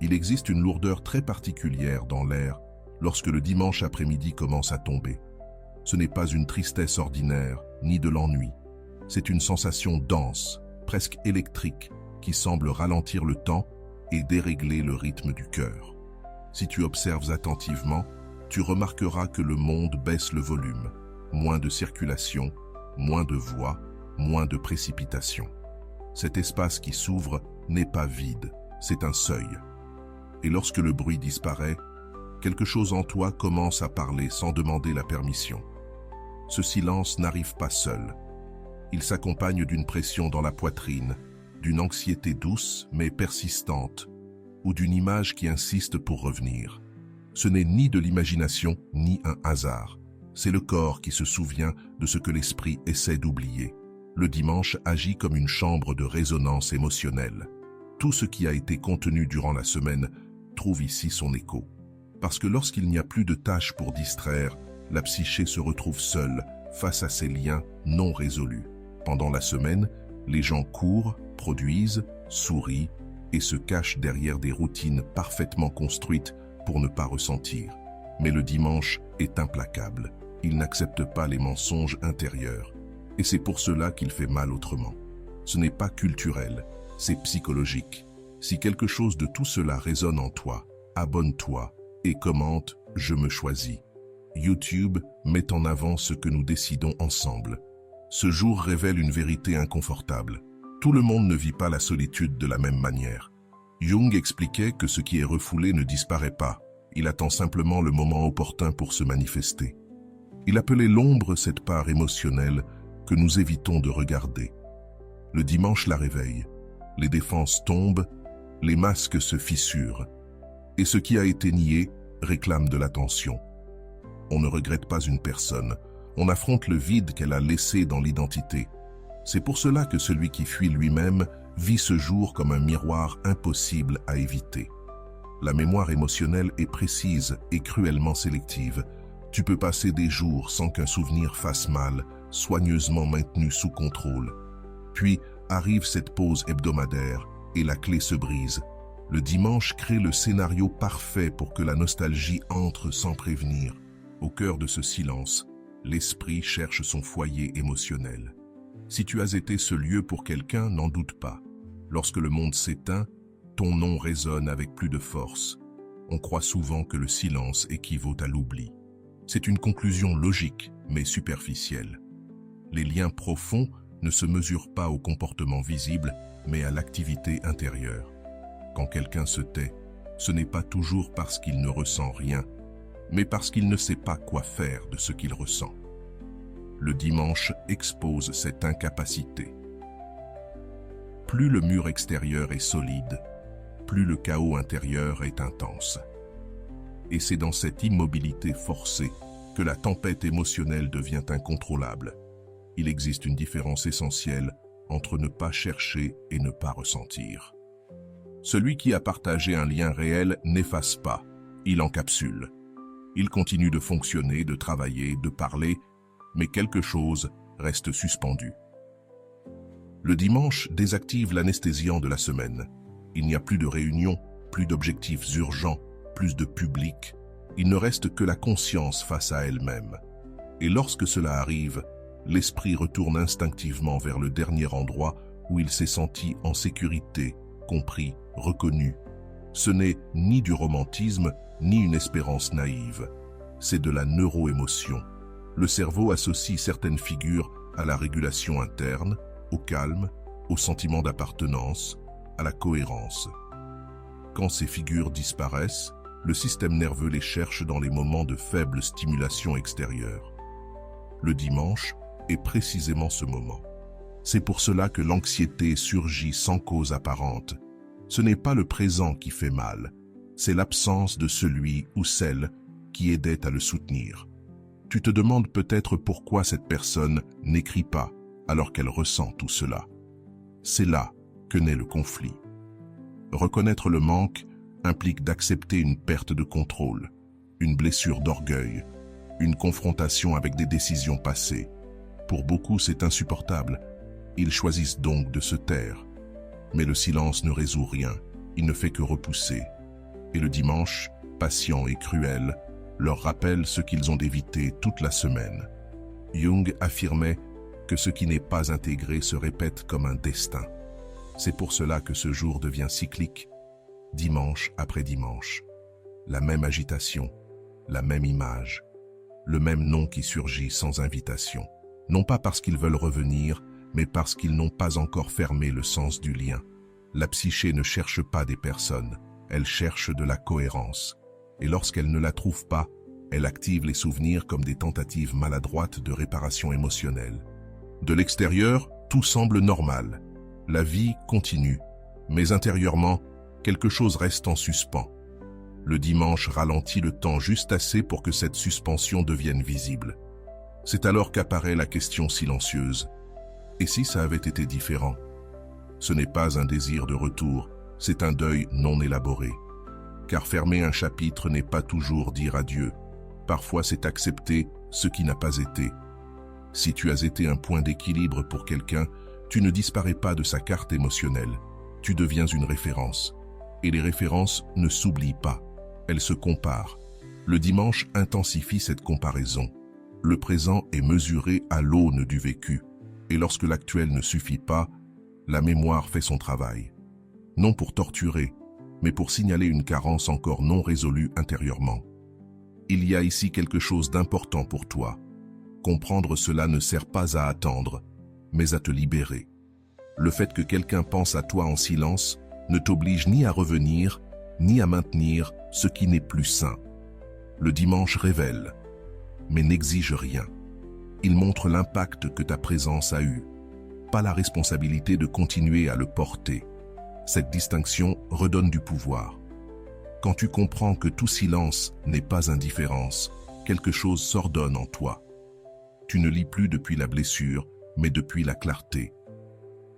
Il existe une lourdeur très particulière dans l'air lorsque le dimanche après-midi commence à tomber. Ce n'est pas une tristesse ordinaire, ni de l'ennui. C'est une sensation dense, presque électrique, qui semble ralentir le temps et dérégler le rythme du cœur. Si tu observes attentivement, tu remarqueras que le monde baisse le volume. Moins de circulation, moins de voix, moins de précipitation. Cet espace qui s'ouvre n'est pas vide, c'est un seuil. Et lorsque le bruit disparaît, quelque chose en toi commence à parler sans demander la permission. Ce silence n'arrive pas seul. Il s'accompagne d'une pression dans la poitrine, d'une anxiété douce mais persistante, ou d'une image qui insiste pour revenir. Ce n'est ni de l'imagination ni un hasard. C'est le corps qui se souvient de ce que l'esprit essaie d'oublier. Le dimanche agit comme une chambre de résonance émotionnelle. Tout ce qui a été contenu durant la semaine trouve ici son écho. Parce que lorsqu'il n'y a plus de tâches pour distraire, la psyché se retrouve seule face à ces liens non résolus. Pendant la semaine, les gens courent, produisent, sourient et se cachent derrière des routines parfaitement construites pour ne pas ressentir. Mais le dimanche est implacable. Il n'accepte pas les mensonges intérieurs. Et c'est pour cela qu'il fait mal autrement. Ce n'est pas culturel, c'est psychologique. Si quelque chose de tout cela résonne en toi, abonne-toi et commente « Je me choisis ». YouTube met en avant ce que nous décidons ensemble. Ce jour révèle une vérité inconfortable. Tout le monde ne vit pas la solitude de la même manière. Jung expliquait que ce qui est refoulé ne disparaît pas. Il attend simplement le moment opportun pour se manifester. Il appelait l'ombre cette part émotionnelle que nous évitons de regarder. Le dimanche la réveille. Les défenses tombent, les masques se fissurent. Et ce qui a été nié réclame de l'attention. On ne regrette pas une personne, on affronte le vide qu'elle a laissé dans l'identité. C'est pour cela que celui qui fuit lui-même vit ce jour comme un miroir impossible à éviter. La mémoire émotionnelle est précise et cruellement sélective. Tu peux passer des jours sans qu'un souvenir fasse mal, soigneusement maintenu sous contrôle. Puis arrive cette pause hebdomadaire et la clé se brise. Le dimanche crée le scénario parfait pour que la nostalgie entre sans prévenir. Au cœur de ce silence, l'esprit cherche son foyer émotionnel. Si tu as été ce lieu pour quelqu'un, n'en doute pas. Lorsque le monde s'éteint, ton nom résonne avec plus de force. On croit souvent que le silence équivaut à l'oubli. C'est une conclusion logique, mais superficielle. Les liens profonds ne se mesurent pas au comportement visible, mais à l'activité intérieure. Quand quelqu'un se tait, ce n'est pas toujours parce qu'il ne ressent rien, mais parce qu'il ne sait pas quoi faire de ce qu'il ressent. Le dimanche expose cette incapacité. Plus le mur extérieur est solide, plus le chaos intérieur est intense. Et c'est dans cette immobilité forcée que la tempête émotionnelle devient incontrôlable. Il existe une différence essentielle entre ne pas chercher et ne pas ressentir. Celui qui a partagé un lien réel n'efface pas, il encapsule. Il continue de fonctionner, de travailler, de parler, mais quelque chose reste suspendu. Le dimanche désactive l'anesthésiant de la semaine. Il n'y a plus de réunions, plus d'objectifs urgents, plus de public. Il ne reste que la conscience face à elle-même. Et lorsque cela arrive, l'esprit retourne instinctivement vers le dernier endroit où il s'est senti en sécurité, compris, reconnu. Ce n'est ni du romantisme, ni une espérance naïve. C'est de la neuroémotion. Le cerveau associe certaines figures à la régulation interne, au calme, au sentiment d'appartenance, à la cohérence. Quand ces figures disparaissent, le système nerveux les cherche dans les moments de faible stimulation extérieure. Le dimanche est précisément ce moment. C'est pour cela que l'anxiété surgit sans cause apparente. Ce n'est pas le présent qui fait mal, c'est l'absence de celui ou celle qui aidait à le soutenir. Tu te demandes peut-être pourquoi cette personne n'écrit pas alors qu'elle ressent tout cela. C'est là que naît le conflit. Reconnaître le manque implique d'accepter une perte de contrôle, une blessure d'orgueil, une confrontation avec des décisions passées. Pour beaucoup, c'est insupportable. Ils choisissent donc de se taire. Mais le silence ne résout rien, il ne fait que repousser. Et le dimanche, patient et cruel, leur rappelle ce qu'ils ont évité toute la semaine. Jung affirmait que ce qui n'est pas intégré se répète comme un destin. C'est pour cela que ce jour devient cyclique, dimanche après dimanche. La même agitation, la même image, le même nom qui surgit sans invitation. Non pas parce qu'ils veulent revenir, mais parce qu'ils n'ont pas encore fermé le sens du lien. La psyché ne cherche pas des personnes, elle cherche de la cohérence. Et lorsqu'elle ne la trouve pas, elle active les souvenirs comme des tentatives maladroites de réparation émotionnelle. De l'extérieur, tout semble normal. La vie continue, mais intérieurement, quelque chose reste en suspens. Le dimanche ralentit le temps juste assez pour que cette suspension devienne visible. C'est alors qu'apparaît la question silencieuse. Et si ça avait été différent? Ce n'est pas un désir de retour, c'est un deuil non élaboré. Car fermer un chapitre n'est pas toujours dire adieu. Parfois c'est accepter ce qui n'a pas été. Si tu as été un point d'équilibre pour quelqu'un, tu ne disparais pas de sa carte émotionnelle. Tu deviens une référence. Et les références ne s'oublient pas. Elles se comparent. Le dimanche intensifie cette comparaison. Le présent est mesuré à l'aune du vécu. Et lorsque l'actuel ne suffit pas, la mémoire fait son travail. Non pour torturer, mais pour signaler une carence encore non résolue intérieurement. Il y a ici quelque chose d'important pour toi. Comprendre cela ne sert pas à attendre, mais à te libérer. Le fait que quelqu'un pense à toi en silence ne t'oblige ni à revenir, ni à maintenir ce qui n'est plus sain. Le dimanche révèle, mais n'exige rien. Il montre l'impact que ta présence a eu, pas la responsabilité de continuer à le porter. Cette distinction redonne du pouvoir. Quand tu comprends que tout silence n'est pas indifférence, quelque chose s'ordonne en toi. Tu ne lis plus depuis la blessure, mais depuis la clarté.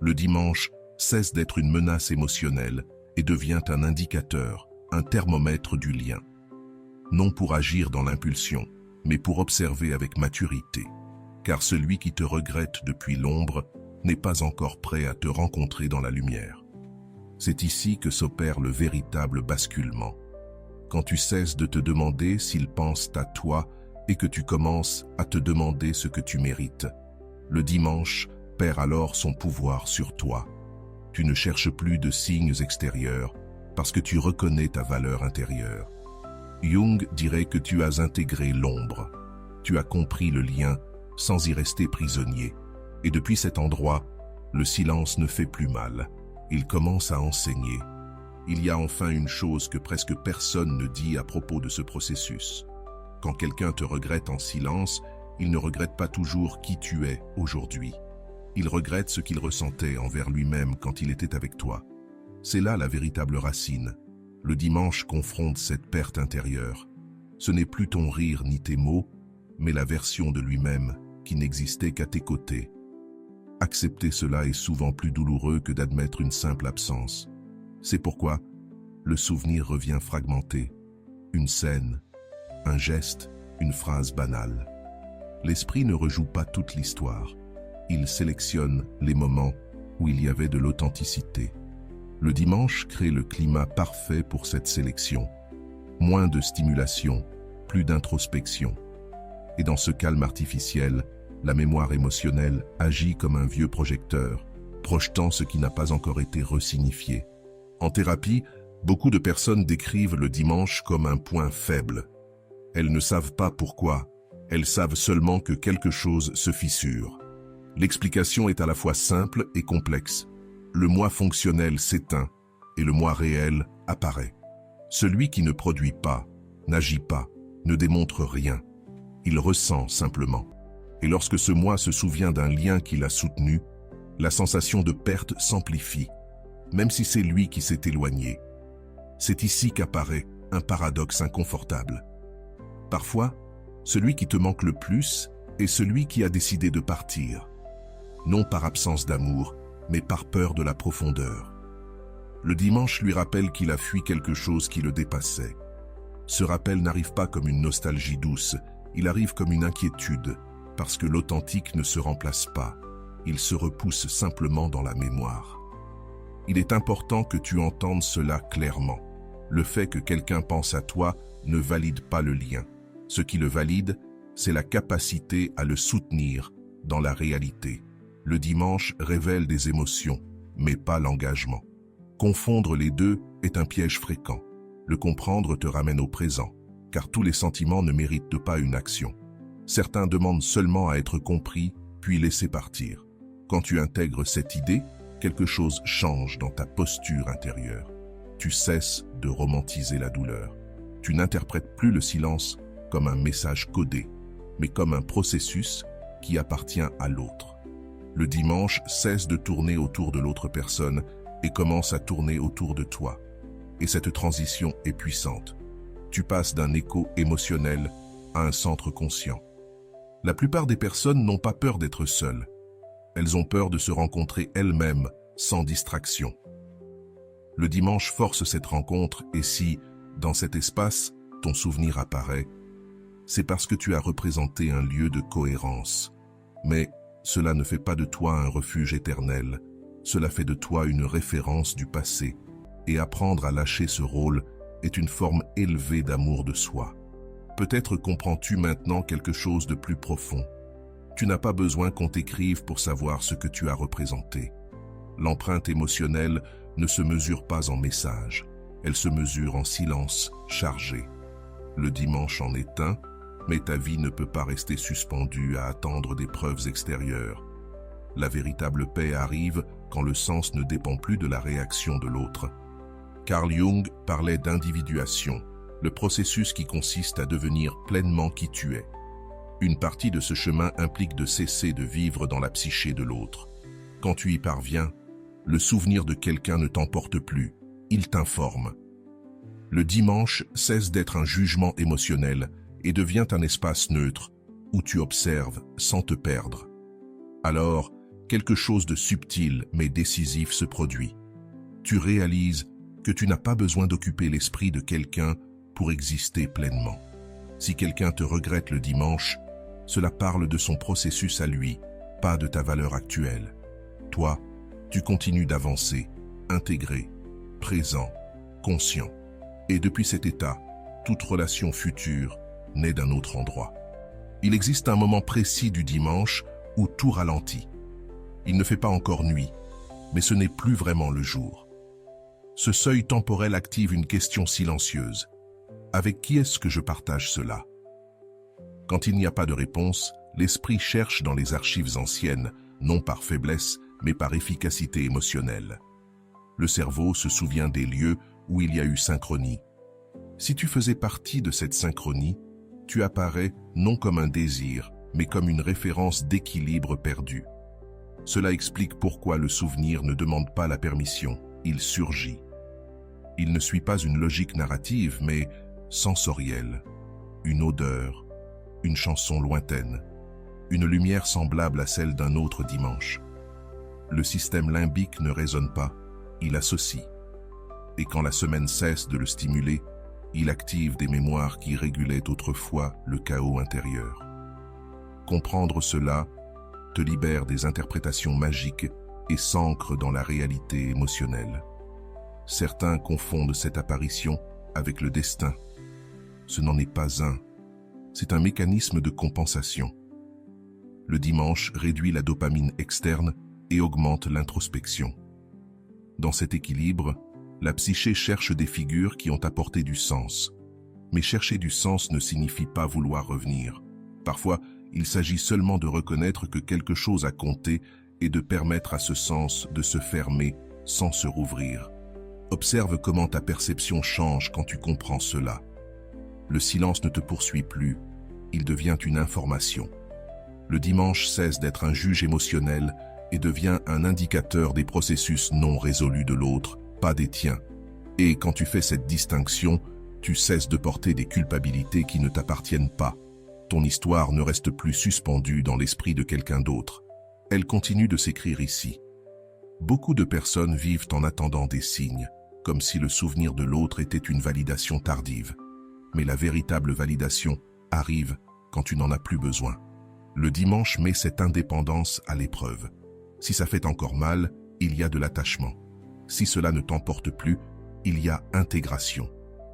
Le dimanche cesse d'être une menace émotionnelle et devient un indicateur, un thermomètre du lien. Non pour agir dans l'impulsion, mais pour observer avec maturité. Car celui qui te regrette depuis l'ombre n'est pas encore prêt à te rencontrer dans la lumière. C'est ici que s'opère le véritable basculement. Quand tu cesses de te demander s'ils pensent à toi et que tu commences à te demander ce que tu mérites, le dimanche perd alors son pouvoir sur toi. Tu ne cherches plus de signes extérieurs parce que tu reconnais ta valeur intérieure. Jung dirait que tu as intégré l'ombre. Tu as compris le lien sans y rester prisonnier. Et depuis cet endroit, le silence ne fait plus mal. Il commence à enseigner. Il y a enfin une chose que presque personne ne dit à propos de ce processus. Quand quelqu'un te regrette en silence, il ne regrette pas toujours qui tu es aujourd'hui. Il regrette ce qu'il ressentait envers lui-même quand il était avec toi. C'est là la véritable racine. Le dimanche confronte cette perte intérieure. Ce n'est plus ton rire ni tes mots, mais la version de lui-même qui n'existait qu'à tes côtés. Accepter cela est souvent plus douloureux que d'admettre une simple absence. C'est pourquoi le souvenir revient fragmenté. Une scène, un geste, une phrase banale. L'esprit ne rejoue pas toute l'histoire. Il sélectionne les moments où il y avait de l'authenticité. Le dimanche crée le climat parfait pour cette sélection. Moins de stimulation, plus d'introspection. Et dans ce calme artificiel, la mémoire émotionnelle agit comme un vieux projecteur, projetant ce qui n'a pas encore été resignifié. En thérapie, beaucoup de personnes décrivent le dimanche comme un point faible. Elles ne savent pas pourquoi, elles savent seulement que quelque chose se fissure. L'explication est à la fois simple et complexe. Le moi fonctionnel s'éteint et le moi réel apparaît. Celui qui ne produit pas, n'agit pas, ne démontre rien. Il ressent simplement. Et lorsque ce moi se souvient d'un lien qu'il a soutenu, la sensation de perte s'amplifie, même si c'est lui qui s'est éloigné. C'est ici qu'apparaît un paradoxe inconfortable. Parfois, celui qui te manque le plus est celui qui a décidé de partir. Non par absence d'amour, mais par peur de la profondeur. Le dimanche lui rappelle qu'il a fui quelque chose qui le dépassait. Ce rappel n'arrive pas comme une nostalgie douce, il arrive comme une inquiétude, parce que l'authentique ne se remplace pas, il se repousse simplement dans la mémoire. Il est important que tu entendes cela clairement. Le fait que quelqu'un pense à toi ne valide pas le lien. Ce qui le valide, c'est la capacité à le soutenir dans la réalité. Le dimanche révèle des émotions, mais pas l'engagement. Confondre les deux est un piège fréquent. Le comprendre te ramène au présent, car tous les sentiments ne méritent pas une action. Certains demandent seulement à être compris, puis laissés partir. Quand tu intègres cette idée, quelque chose change dans ta posture intérieure. Tu cesses de romantiser la douleur. Tu n'interprètes plus le silence comme un message codé, mais comme un processus qui appartient à l'autre. Le dimanche cesse de tourner autour de l'autre personne et commence à tourner autour de toi. Et cette transition est puissante. Tu passes d'un écho émotionnel à un centre conscient. La plupart des personnes n'ont pas peur d'être seules. Elles ont peur de se rencontrer elles-mêmes sans distraction. Le dimanche force cette rencontre et si, dans cet espace, ton souvenir apparaît, c'est parce que tu as représenté un lieu de cohérence. Mais cela ne fait pas de toi un refuge éternel, cela fait de toi une référence du passé. Et apprendre à lâcher ce rôle est une forme élevée d'amour de soi. Peut-être comprends-tu maintenant quelque chose de plus profond. Tu n'as pas besoin qu'on t'écrive pour savoir ce que tu as représenté. L'empreinte émotionnelle ne se mesure pas en messages, elle se mesure en silence chargé. Le dimanche en est un, mais ta vie ne peut pas rester suspendue à attendre des preuves extérieures. La véritable paix arrive quand le sens ne dépend plus de la réaction de l'autre. Carl Jung parlait d'individuation, le processus qui consiste à devenir pleinement qui tu es. Une partie de ce chemin implique de cesser de vivre dans la psyché de l'autre. Quand tu y parviens, le souvenir de quelqu'un ne t'emporte plus, il t'informe. Le dimanche cesse d'être un jugement émotionnel et devient un espace neutre où tu observes sans te perdre. Alors, quelque chose de subtil mais décisif se produit. Tu réalises que tu n'as pas besoin d'occuper l'esprit de quelqu'un pour exister pleinement. Si quelqu'un te regrette le dimanche, cela parle de son processus à lui, pas de ta valeur actuelle. Toi, tu continues d'avancer, intégré, présent, conscient. Et depuis cet état, toute relation future naît d'un autre endroit. Il existe un moment précis du dimanche où tout ralentit. Il ne fait pas encore nuit, mais ce n'est plus vraiment le jour. Ce seuil temporel active une question silencieuse. Avec qui est-ce que je partage cela? Quand il n'y a pas de réponse, l'esprit cherche dans les archives anciennes, non par faiblesse, mais par efficacité émotionnelle. Le cerveau se souvient des lieux où il y a eu synchronie. Si tu faisais partie de cette synchronie, tu apparais non comme un désir, mais comme une référence d'équilibre perdu. Cela explique pourquoi le souvenir ne demande pas la permission, il surgit. Il ne suit pas une logique narrative, mais sensorielle. Une odeur, une chanson lointaine, une lumière semblable à celle d'un autre dimanche. Le système limbique ne raisonne pas, il associe. Et quand la semaine cesse de le stimuler, il active des mémoires qui régulaient autrefois le chaos intérieur. Comprendre cela te libère des interprétations magiques et s'ancre dans la réalité émotionnelle. Certains confondent cette apparition avec le destin. Ce n'en est pas un, c'est un mécanisme de compensation. Le dimanche réduit la dopamine externe et augmente l'introspection. Dans cet équilibre, la psyché cherche des figures qui ont apporté du sens. Mais chercher du sens ne signifie pas vouloir revenir. Parfois, il s'agit seulement de reconnaître que quelque chose a compté et de permettre à ce sens de se fermer sans se rouvrir. Observe comment ta perception change quand tu comprends cela. Le silence ne te poursuit plus, il devient une information. Le dimanche cesse d'être un juge émotionnel et devient un indicateur des processus non résolus de l'autre, pas des tiens. Et quand tu fais cette distinction, tu cesses de porter des culpabilités qui ne t'appartiennent pas. Ton histoire ne reste plus suspendue dans l'esprit de quelqu'un d'autre. Elle continue de s'écrire ici. Beaucoup de personnes vivent en attendant des signes, comme si le souvenir de l'autre était une validation tardive. Mais la véritable validation arrive quand tu n'en as plus besoin. Le dimanche met cette indépendance à l'épreuve. Si ça fait encore mal, il y a de l'attachement. Si cela ne t'emporte plus, il y a intégration.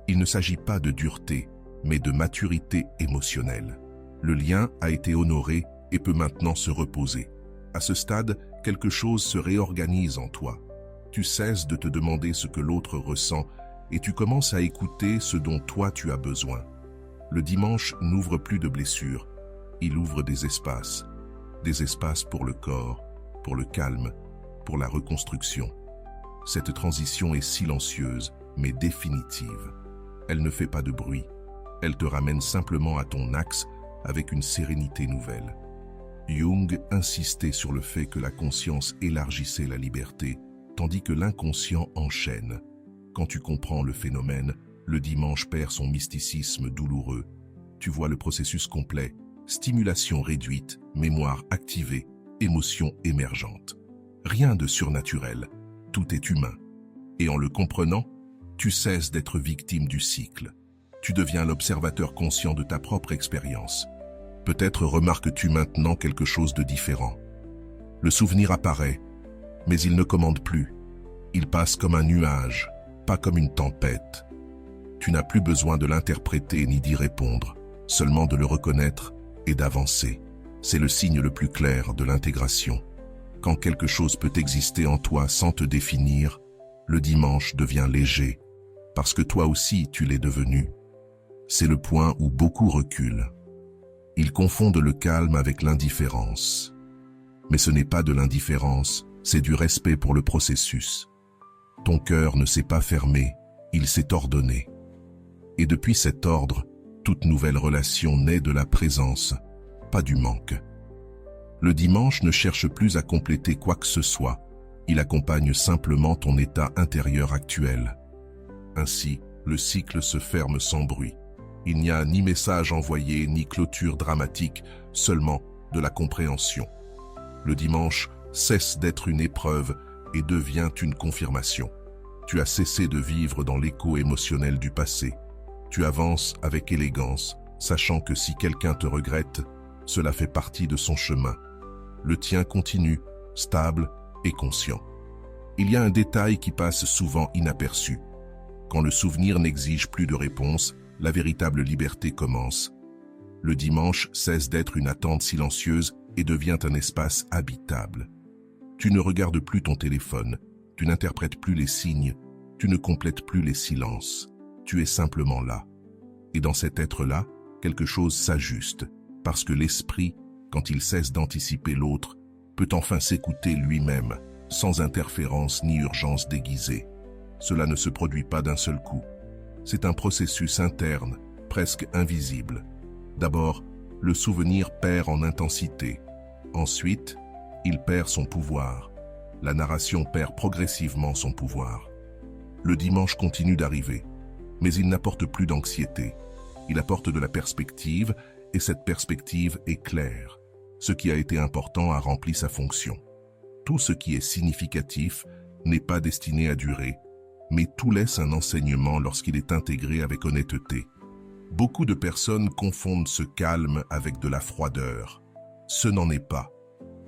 Il ne s'agit pas de dureté, mais de maturité émotionnelle. Le lien a été honoré et peut maintenant se reposer. À ce stade, quelque chose se réorganise en toi. Tu cesses de te demander ce que l'autre ressent et tu commences à écouter ce dont toi tu as besoin. Le dimanche n'ouvre plus de blessures, il ouvre des espaces pour le corps, pour le calme, pour la reconstruction. Cette transition est silencieuse, mais définitive. Elle ne fait pas de bruit, elle te ramène simplement à ton axe avec une sérénité nouvelle. Jung insistait sur le fait que la conscience élargissait la liberté, tandis que l'inconscient enchaîne. Quand tu comprends le phénomène, le dimanche perd son mysticisme douloureux. Tu vois le processus complet, stimulation réduite, mémoire activée, émotion émergente. Rien de surnaturel, tout est humain. Et en le comprenant, tu cesses d'être victime du cycle. Tu deviens l'observateur conscient de ta propre expérience. Peut-être remarques-tu maintenant quelque chose de différent. Le souvenir apparaît, mais il ne commande plus. Il passe comme un nuage, pas comme une tempête. Tu n'as plus besoin de l'interpréter ni d'y répondre, seulement de le reconnaître et d'avancer. C'est le signe le plus clair de l'intégration. Quand quelque chose peut exister en toi sans te définir, le dimanche devient léger, parce que toi aussi tu l'es devenu. C'est le point où beaucoup reculent. Ils confondent le calme avec l'indifférence. Mais ce n'est pas de l'indifférence, c'est du respect pour le processus. Ton cœur ne s'est pas fermé, il s'est ordonné. Et depuis cet ordre, toute nouvelle relation naît de la présence, pas du manque. Le dimanche ne cherche plus à compléter quoi que ce soit, il accompagne simplement ton état intérieur actuel. Ainsi, le cycle se ferme sans bruit. Il n'y a ni message envoyé, ni clôture dramatique, seulement de la compréhension. Le dimanche cesse d'être une épreuve et devient une confirmation. Tu as cessé de vivre dans l'écho émotionnel du passé. Tu avances avec élégance, sachant que si quelqu'un te regrette, cela fait partie de son chemin. Le tien continue, stable et conscient. Il y a un détail qui passe souvent inaperçu. Quand le souvenir n'exige plus de réponse, la véritable liberté commence. Le dimanche cesse d'être une attente silencieuse et devient un espace habitable. Tu ne regardes plus ton téléphone, tu n'interprètes plus les signes, tu ne complètes plus les silences. Tu es simplement là. Et dans cet être-là, quelque chose s'ajuste, parce que l'esprit, quand il cesse d'anticiper l'autre, peut enfin s'écouter lui-même, sans interférence ni urgence déguisée. Cela ne se produit pas d'un seul coup. C'est un processus interne, presque invisible. D'abord, le souvenir perd en intensité. Ensuite, il perd son pouvoir. La narration perd progressivement son pouvoir. Le dimanche continue d'arriver, mais il n'apporte plus d'anxiété. Il apporte de la perspective, et cette perspective est claire. Ce qui a été important a rempli sa fonction. Tout ce qui est significatif n'est pas destiné à durer, mais tout laisse un enseignement lorsqu'il est intégré avec honnêteté. Beaucoup de personnes confondent ce calme avec de la froideur. Ce n'en est pas.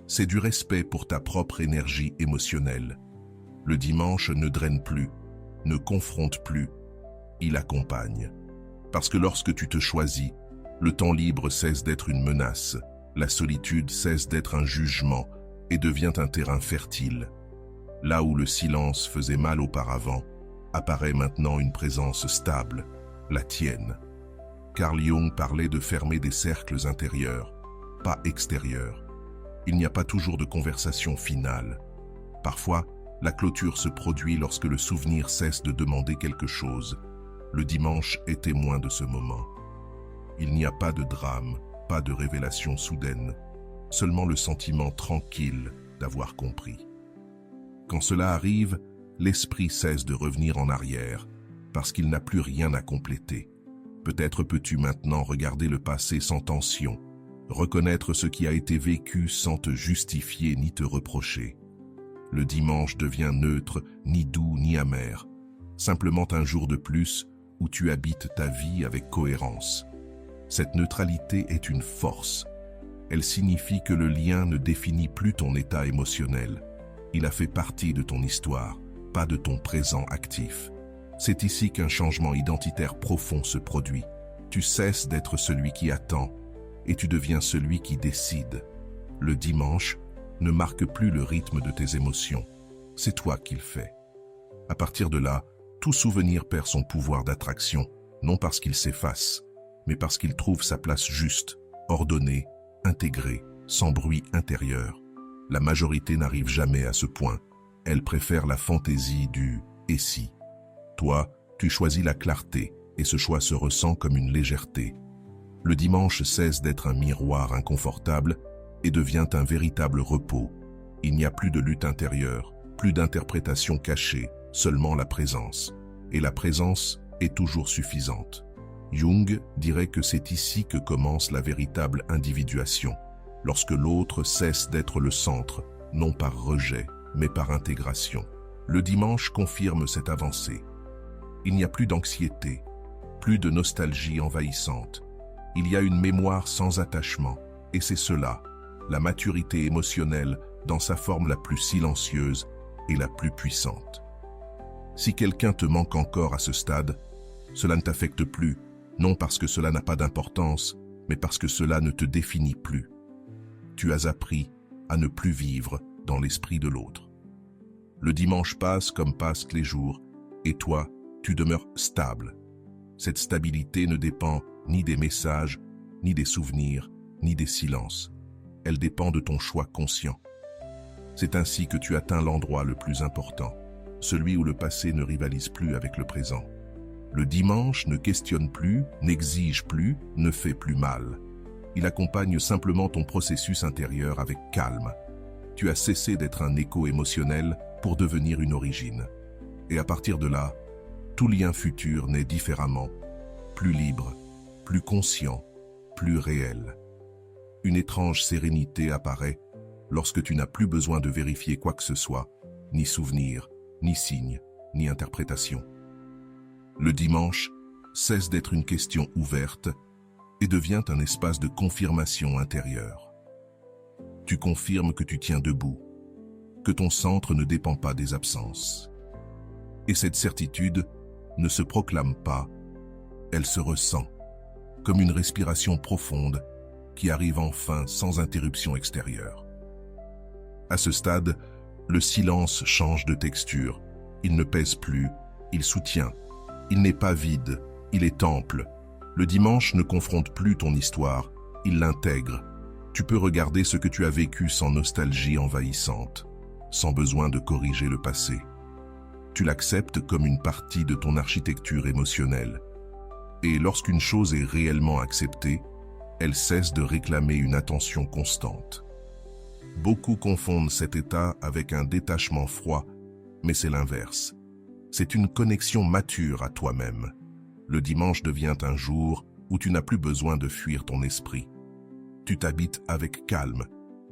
C'est du respect pour ta propre énergie émotionnelle. Le dimanche ne draine plus, ne confronte plus, il accompagne. Parce que lorsque tu te choisis, le temps libre cesse d'être une menace, la solitude cesse d'être un jugement et devient un terrain fertile. Là où le silence faisait mal auparavant, apparaît maintenant une présence stable, la tienne. Carl Jung parlait de fermer des cercles intérieurs, pas extérieurs. Il n'y a pas toujours de conversation finale. Parfois, la clôture se produit lorsque le souvenir cesse de demander quelque chose. Le dimanche est témoin de ce moment. Il n'y a pas de drame, pas de révélation soudaine, seulement le sentiment tranquille d'avoir compris. Quand cela arrive, l'esprit cesse de revenir en arrière, parce qu'il n'a plus rien à compléter. Peut-être peux-tu maintenant regarder le passé sans tension, reconnaître ce qui a été vécu sans te justifier ni te reprocher. Le dimanche devient neutre, ni doux ni amer, simplement un jour de plus où tu habites ta vie avec cohérence. Cette neutralité est une force. Elle signifie que le lien ne définit plus ton état émotionnel. Il a fait partie de ton histoire, pas de ton présent actif. C'est ici qu'un changement identitaire profond se produit. Tu cesses d'être celui qui attend et tu deviens celui qui décide. Le dimanche ne marque plus le rythme de tes émotions. C'est toi qui le fais. À partir de là, tout souvenir perd son pouvoir d'attraction, non parce qu'il s'efface, mais parce qu'il trouve sa place juste, ordonnée, intégrée, sans bruit intérieur. La majorité n'arrive jamais à ce point. Elle préfère la fantaisie du « et si ». Toi, tu choisis la clarté, et ce choix se ressent comme une légèreté. Le dimanche cesse d'être un miroir inconfortable et devient un véritable repos. Il n'y a plus de lutte intérieure, plus d'interprétation cachée, seulement la présence. Et la présence est toujours suffisante. Jung dirait que c'est ici que commence la véritable individuation, lorsque l'autre cesse d'être le centre, non par rejet, mais par intégration. Le dimanche confirme cette avancée. Il n'y a plus d'anxiété, plus de nostalgie envahissante. Il y a une mémoire sans attachement, et c'est cela, la maturité émotionnelle dans sa forme la plus silencieuse et la plus puissante. Si quelqu'un te manque encore à ce stade, cela ne t'affecte plus, non parce que cela n'a pas d'importance, mais parce que cela ne te définit plus. Tu as appris à ne plus vivre dans l'esprit de l'autre. Le dimanche passe comme passent les jours, et toi, tu demeures stable. Cette stabilité ne dépend ni des messages, ni des souvenirs, ni des silences. Elle dépend de ton choix conscient. C'est ainsi que tu atteins l'endroit le plus important, celui où le passé ne rivalise plus avec le présent. Le dimanche ne questionne plus, n'exige plus, ne fait plus mal. Il accompagne simplement ton processus intérieur avec calme. Tu as cessé d'être un écho émotionnel pour devenir une origine. Et à partir de là, tout lien futur naît différemment, plus libre, plus conscient, plus réel. Une étrange sérénité apparaît lorsque tu n'as plus besoin de vérifier quoi que ce soit, ni souvenir, ni signe, ni interprétation. Le dimanche cesse d'être une question ouverte et devient un espace de confirmation intérieure. Tu confirmes que tu tiens debout, que ton centre ne dépend pas des absences. Et cette certitude ne se proclame pas, elle se ressent, comme une respiration profonde qui arrive enfin sans interruption extérieure. À ce stade, le silence change de texture. Il ne pèse plus, il soutient. Il n'est pas vide, il est ample. Le dimanche ne confronte plus ton histoire, il l'intègre. Tu peux regarder ce que tu as vécu sans nostalgie envahissante, sans besoin de corriger le passé. Tu l'acceptes comme une partie de ton architecture émotionnelle. Et lorsqu'une chose est réellement acceptée, elle cesse de réclamer une attention constante. Beaucoup confondent cet état avec un détachement froid, mais c'est l'inverse. C'est une connexion mature à toi-même. Le dimanche devient un jour où tu n'as plus besoin de fuir ton esprit. Tu t'habites avec calme,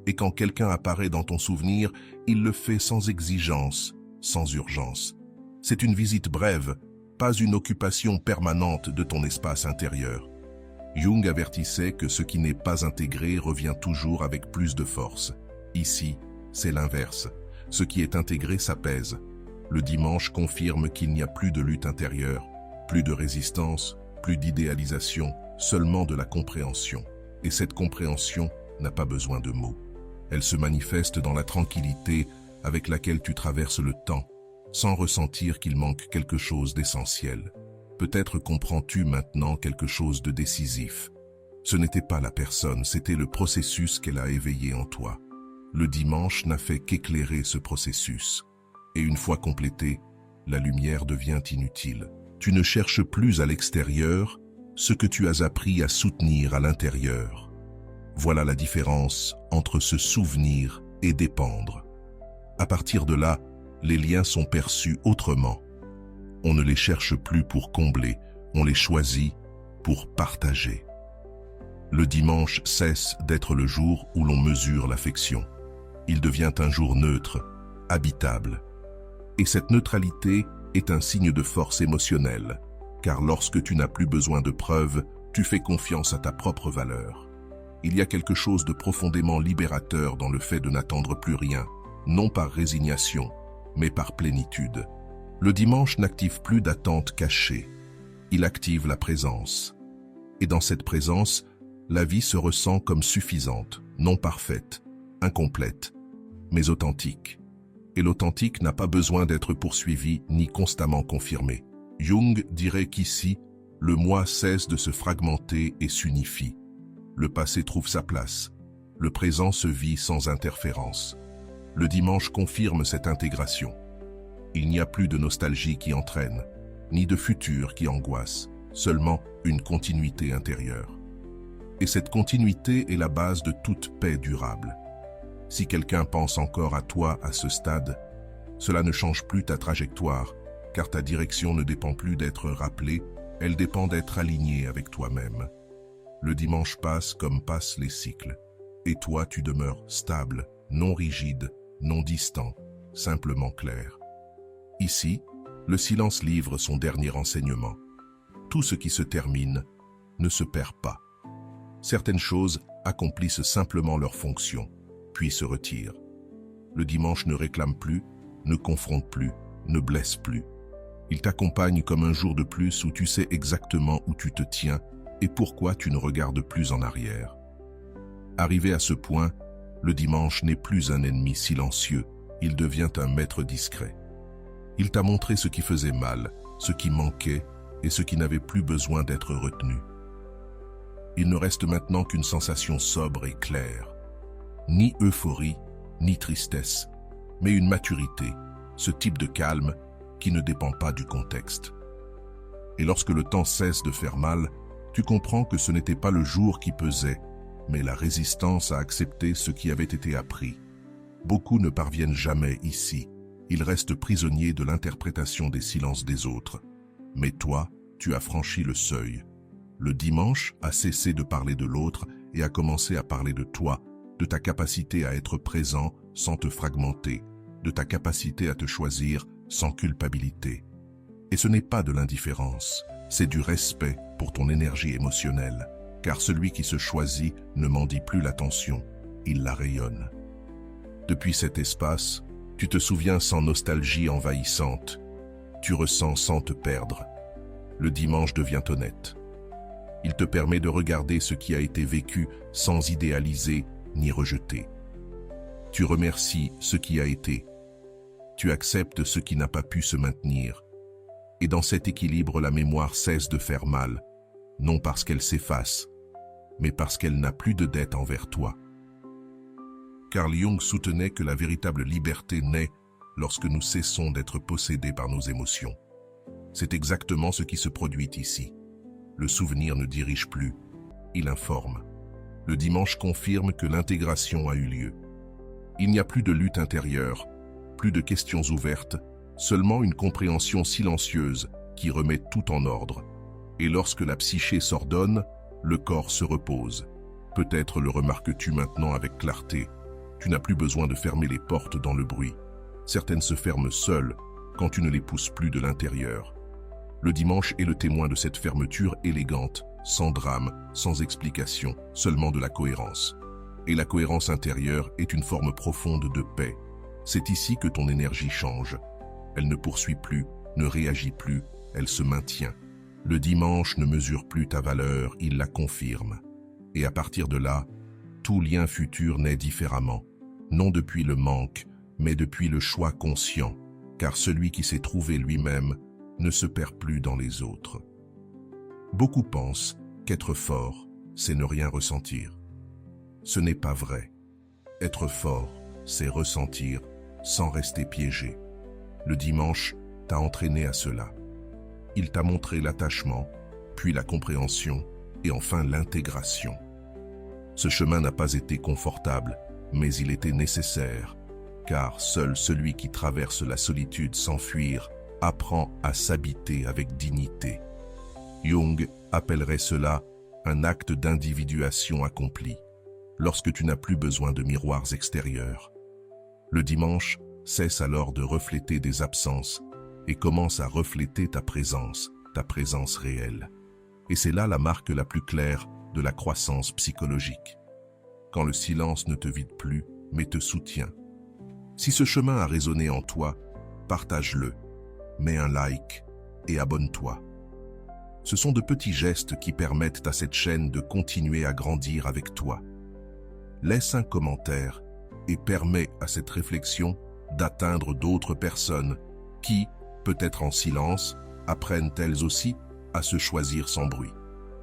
et quand quelqu'un apparaît dans ton souvenir, il le fait sans exigence, sans urgence. C'est une visite brève, pas une occupation permanente de ton espace intérieur. Jung avertissait que ce qui n'est pas intégré revient toujours avec plus de force. Ici, c'est l'inverse. Ce qui est intégré s'apaise. Le dimanche confirme qu'il n'y a plus de lutte intérieure, plus de résistance, plus d'idéalisation, seulement de la compréhension. Et cette compréhension n'a pas besoin de mots. Elle se manifeste dans la tranquillité avec laquelle tu traverses le temps, sans ressentir qu'il manque quelque chose d'essentiel. Peut-être comprends-tu maintenant quelque chose de décisif. Ce n'était pas la personne, c'était le processus qu'elle a éveillé en toi. Le dimanche n'a fait qu'éclairer ce processus. Et une fois complété, la lumière devient inutile. Tu ne cherches plus à l'extérieur ce que tu as appris à soutenir à l'intérieur. Voilà la différence entre se souvenir et dépendre. À partir de là, les liens sont perçus autrement. On ne les cherche plus pour combler, on les choisit pour partager. Le dimanche cesse d'être le jour où l'on mesure l'affection. Il devient un jour neutre, habitable. Et cette neutralité est un signe de force émotionnelle, car lorsque tu n'as plus besoin de preuves, tu fais confiance à ta propre valeur. Il y a quelque chose de profondément libérateur dans le fait de n'attendre plus rien, non par résignation, mais par plénitude. Le dimanche n'active plus d'attente cachée. Il active la présence. Et dans cette présence, la vie se ressent comme suffisante, non parfaite, incomplète, mais authentique. Et l'authentique n'a pas besoin d'être poursuivi ni constamment confirmé. Jung dirait qu'ici, le moi cesse de se fragmenter et s'unifie. Le passé trouve sa place. Le présent se vit sans interférence. Le dimanche confirme cette intégration. Il n'y a plus de nostalgie qui entraîne, ni de futur qui angoisse, seulement une continuité intérieure. Et cette continuité est la base de toute paix durable. Si quelqu'un pense encore à toi à ce stade, cela ne change plus ta trajectoire, car ta direction ne dépend plus d'être rappelée, elle dépend d'être alignée avec toi-même. Le dimanche passe comme passent les cycles, et toi tu demeures stable, non rigide, non distant, simplement clair. Ici, le silence livre son dernier enseignement. Tout ce qui se termine ne se perd pas. Certaines choses accomplissent simplement leur fonction, puis se retirent. Le dimanche ne réclame plus, ne confronte plus, ne blesse plus. Il t'accompagne comme un jour de plus où tu sais exactement où tu te tiens et pourquoi tu ne regardes plus en arrière. Arrivé à ce point, le dimanche n'est plus un ennemi silencieux, il devient un maître discret. Il t'a montré ce qui faisait mal, ce qui manquait et ce qui n'avait plus besoin d'être retenu. Il ne reste maintenant qu'une sensation sobre et claire. Ni euphorie, ni tristesse, mais une maturité, ce type de calme qui ne dépend pas du contexte. Et lorsque le temps cesse de faire mal, tu comprends que ce n'était pas le jour qui pesait, mais la résistance à accepter ce qui avait été appris. Beaucoup ne parviennent jamais ici. Ils restent prisonniers de l'interprétation des silences des autres. Mais toi, tu as franchi le seuil. Le dimanche a cessé de parler de l'autre et a commencé à parler de toi, de ta capacité à être présent sans te fragmenter, de ta capacité à te choisir sans culpabilité. Et ce n'est pas de l'indifférence, c'est du respect pour ton énergie émotionnelle, car celui qui se choisit ne mendie plus l'attention, il la rayonne. Depuis cet espace, tu te souviens sans nostalgie envahissante, tu ressens sans te perdre. Le dimanche devient honnête. Il te permet de regarder ce qui a été vécu sans idéaliser ni rejeter. Tu remercies ce qui a été. Tu acceptes ce qui n'a pas pu se maintenir. Et dans cet équilibre, la mémoire cesse de faire mal, non parce qu'elle s'efface, mais parce qu'elle n'a plus de dette envers toi. Carl Jung soutenait que la véritable liberté naît lorsque nous cessons d'être possédés par nos émotions. C'est exactement ce qui se produit ici. Le souvenir ne dirige plus, il informe. Le dimanche confirme que l'intégration a eu lieu. Il n'y a plus de lutte intérieure, plus de questions ouvertes, seulement une compréhension silencieuse qui remet tout en ordre. Et lorsque la psyché s'ordonne, le corps se repose. Peut-être le remarques-tu maintenant avec clarté. Tu n'as plus besoin de fermer les portes dans le bruit. Certaines se ferment seules quand tu ne les pousses plus de l'intérieur. Le dimanche est le témoin de cette fermeture élégante, sans drame, sans explication, seulement de la cohérence. Et la cohérence intérieure est une forme profonde de paix. C'est ici que ton énergie change. Elle ne poursuit plus, ne réagit plus, elle se maintient. Le dimanche ne mesure plus ta valeur, il la confirme. Et à partir de là, tout lien futur naît différemment. Non depuis le manque, mais depuis le choix conscient, car celui qui s'est trouvé lui-même ne se perd plus dans les autres. Beaucoup pensent qu'être fort, c'est ne rien ressentir. Ce n'est pas vrai. Être fort, c'est ressentir sans rester piégé. Le dimanche t'a entraîné à cela. Il t'a montré l'attachement, puis la compréhension et enfin l'intégration. Ce chemin n'a pas été confortable, mais il était nécessaire, car seul celui qui traverse la solitude sans fuir apprend à s'habiter avec dignité. Jung appellerait cela un acte d'individuation accompli, lorsque tu n'as plus besoin de miroirs extérieurs. Le dimanche cesse alors de refléter des absences et commence à refléter ta présence réelle. Et c'est là la marque la plus claire de la croissance psychologique. Quand le silence ne te vide plus, mais te soutient. Si ce chemin a résonné en toi, partage-le. mets un like et abonne-toi. Ce sont de petits gestes qui permettent à cette chaîne de continuer à grandir avec toi. Laisse un commentaire et permets à cette réflexion d'atteindre d'autres personnes qui, peut-être en silence, apprennent elles aussi à se choisir sans bruit.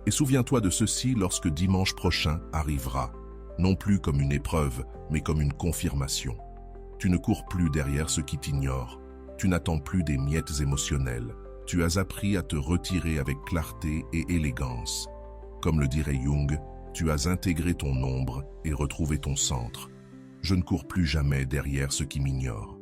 Et souviens-toi de ceci lorsque dimanche prochain arrivera, non plus comme une épreuve, mais comme une confirmation. Tu ne cours plus derrière ce qui t'ignore, tu n'attends plus des miettes émotionnelles, tu as appris à te retirer avec clarté et élégance. Comme le dirait Jung, tu as intégré ton ombre et retrouvé ton centre. Je ne cours plus jamais derrière ce qui m'ignore.